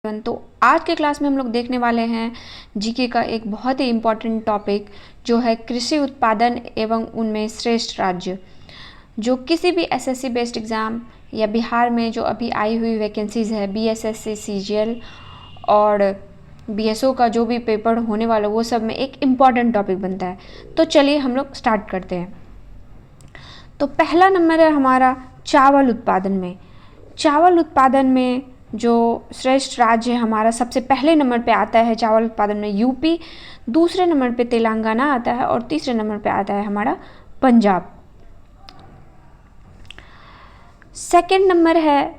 तो आज के क्लास में हम लोग देखने वाले हैं जीके का एक बहुत ही इम्पॉर्टेंट टॉपिक जो है कृषि उत्पादन एवं उनमें श्रेष्ठ राज्य। जो किसी भी एसएससी बेस्ड एग्ज़ाम या बिहार में जो अभी आई हुई वैकेंसीज़ है बीएसएससी सीजीएल और बीएसओ का जो भी पेपर होने वाला वो सब में एक इम्पॉर्टेंट टॉपिक बनता है। तो चलिए हम लोग स्टार्ट करते हैं। तो पहला नंबर है हमारा चावल उत्पादन में। चावल उत्पादन में जो श्रेष्ठ राज्य हमारा सबसे पहले नंबर पे आता है चावल उत्पादन में यूपी, दूसरे नंबर पे तेलंगाना आता है और तीसरे नंबर पे आता है हमारा पंजाब। सेकंड नंबर है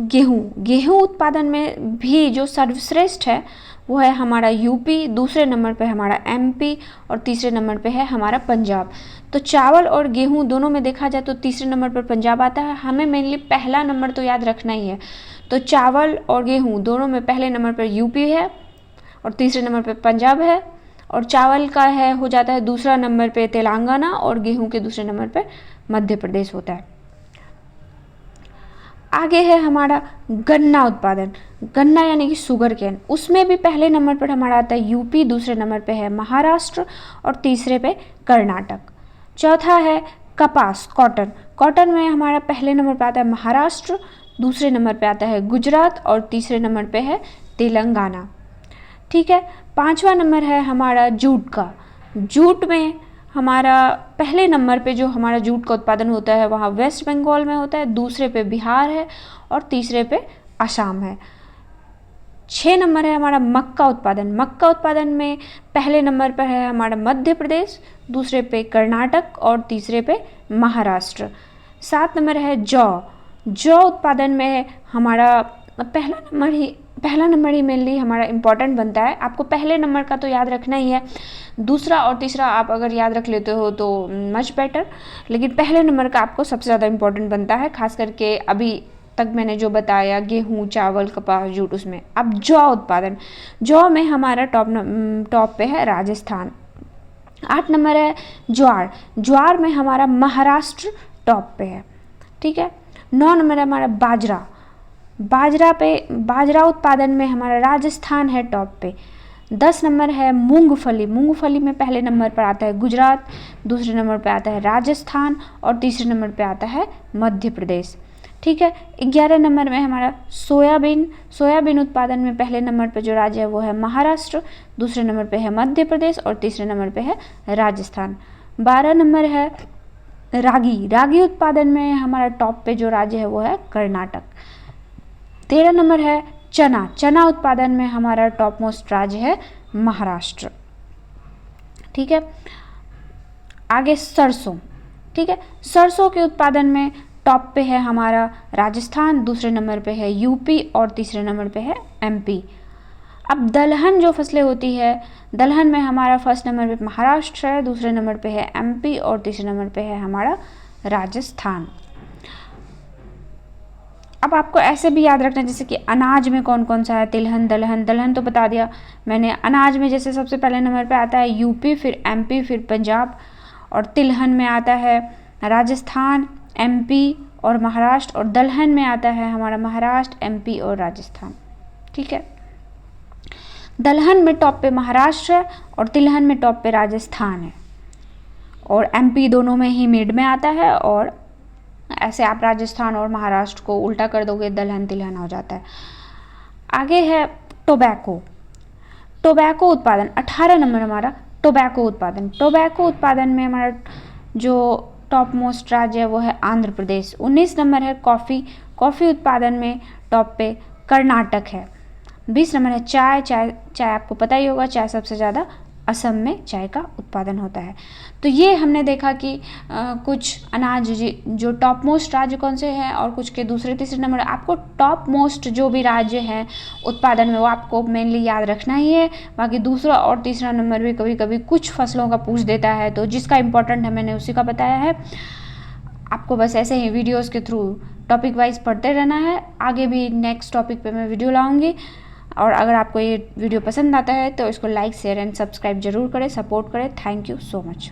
गेहूं। गेहूं उत्पादन में भी जो सर्वश्रेष्ठ है वो है हमारा यूपी, दूसरे नंबर पे हमारा एमपी और तीसरे नंबर पे है हमारा पंजाब। तो चावल और गेहूं दोनों में देखा जाए तो तीसरे नंबर पर पंजाब आता है। हमें मेनली पहला नंबर तो याद रखना ही है। तो चावल और गेहूं दोनों में पहले नंबर पर यूपी है और तीसरे नंबर पर पंजाब है, और चावल का है हो जाता है दूसरा नंबर पे तेलंगाना और गेहूं के दूसरे नंबर पर मध्य प्रदेश होता है। आगे है हमारा गन्ना उत्पादन। गन्ना यानी कि शुगर केन, उसमें भी पहले नंबर पर हमारा आता है यूपी, दूसरे नंबर पे है महाराष्ट्र और तीसरे पे कर्नाटक। चौथा है कपास कॉटन। कॉटन में हमारा पहले नंबर पे आता है महाराष्ट्र, दूसरे नंबर पे आता है गुजरात और तीसरे नंबर पे है तेलंगाना। ठीक है, पांचवा नंबर है हमारा जूट का। जूट में हमारा पहले नंबर पे जो हमारा जूट का उत्पादन होता है वहाँ वेस्ट बंगाल में होता है, दूसरे पे बिहार है और तीसरे पे असम है। 6 नंबर है हमारा मक्का उत्पादन। मक्का उत्पादन में पहले नंबर पर है हमारा मध्य प्रदेश, दूसरे पे कर्नाटक और तीसरे पे महाराष्ट्र। 7 नंबर है जौ। जौ उत्पादन में हमारा पहला नंबर ही मेनली हमारा इम्पॉर्टेंट बनता है। आपको पहले नंबर का तो याद रखना ही है, दूसरा और तीसरा आप अगर याद रख लेते हो तो मच बेटर, लेकिन पहले नंबर का आपको सबसे ज़्यादा इम्पॉर्टेंट बनता है, खास करके अभी तक मैंने जो बताया गेहूँ, चावल, कपास, जूट उसमें। अब जौ उत्पादन, जौ में हमारा टॉप पे है राजस्थान। 8 नंबर है ज्वार। ज्वार में हमारा महाराष्ट्र टॉप पे है। ठीक है, 9 नंबर है हमारा बाजरा। बाजरा उत्पादन में हमारा राजस्थान है टॉप पे। 10 नंबर है मूंगफली। मूंगफली में पहले नंबर पर आता है गुजरात, दूसरे नंबर पर आता है राजस्थान और तीसरे नंबर पर आता है मध्य प्रदेश। ठीक है, 11 नंबर में हमारा सोयाबीन। सोयाबीन उत्पादन में पहले नंबर पर जो राज्य है वो है महाराष्ट्र, दूसरे नंबर पे है मध्य प्रदेश और तीसरे नंबर पे है राजस्थान। 12 नंबर है रागी। रागी उत्पादन में हमारा टॉप पे जो राज्य है वो है कर्नाटक। 13 नंबर है चना। चना उत्पादन में हमारा टॉप मोस्ट राज्य है महाराष्ट्र। ठीक है, आगे सरसों। ठीक है, सरसों के उत्पादन में टॉप पे है हमारा राजस्थान, दूसरे नंबर पे है यूपी और तीसरे नंबर पे है एमपी। अब दलहन जो फसलें होती है, दलहन में हमारा फर्स्ट नंबर पे महाराष्ट्र है, दूसरे नंबर पे है एमपी और तीसरे नंबर पे है हमारा राजस्थान। अब आपको ऐसे भी याद रखना जैसे कि अनाज में कौन कौन सा है, तिलहन, दलहन। दलहन तो बता दिया मैंने। अनाज में जैसे सबसे पहले नंबर पे आता है यूपी, फिर एमपी, फिर पंजाब, और तिलहन में आता है राजस्थान, एमपी और महाराष्ट्र, और दलहन में आता है हमारा महाराष्ट्र, एमपी और राजस्थान। ठीक है, दलहन में टॉप पे महाराष्ट्र है और तिलहन में टॉप पे राजस्थान है, और एमपी दोनों में ही मिड में आता है, और ऐसे आप राजस्थान और महाराष्ट्र को उल्टा कर दोगे दलहन तिलहन हो जाता है। आगे है टोबैको। टोबैको उत्पादन 18 नंबर हमारा टोबैको उत्पादन। टोबैको उत्पादन में हमारा जो टॉप मोस्ट राज्य है वो है आंध्र प्रदेश। 19 नंबर है कॉफ़ी। कॉफ़ी उत्पादन में टॉप पे कर्नाटक है। 20 नंबर है चाय। चाय आपको पता ही होगा, चाय सबसे ज़्यादा असम में चाय का उत्पादन होता है। तो ये हमने देखा कि कुछ अनाज जो टॉप मोस्ट राज्य कौन से हैं और कुछ के दूसरे तीसरे नंबर। आपको टॉप मोस्ट जो भी राज्य हैं उत्पादन में वो आपको मेनली याद रखना ही है। बाकी दूसरा और तीसरा नंबर भी कभी कभी कुछ फसलों का पूछ देता है, तो जिसका इम्पोर्टेंट है मैंने उसी का बताया है। आपको बस ऐसे ही वीडियोस के थ्रू टॉपिक वाइज पढ़ते रहना है। आगे भी नेक्स्ट टॉपिक पे मैं वीडियो लाऊंगी, और अगर आपको ये वीडियो पसंद आता है तो इसको लाइक, शेयर एंड सब्सक्राइब जरूर करें, सपोर्ट करें। Thank you so much.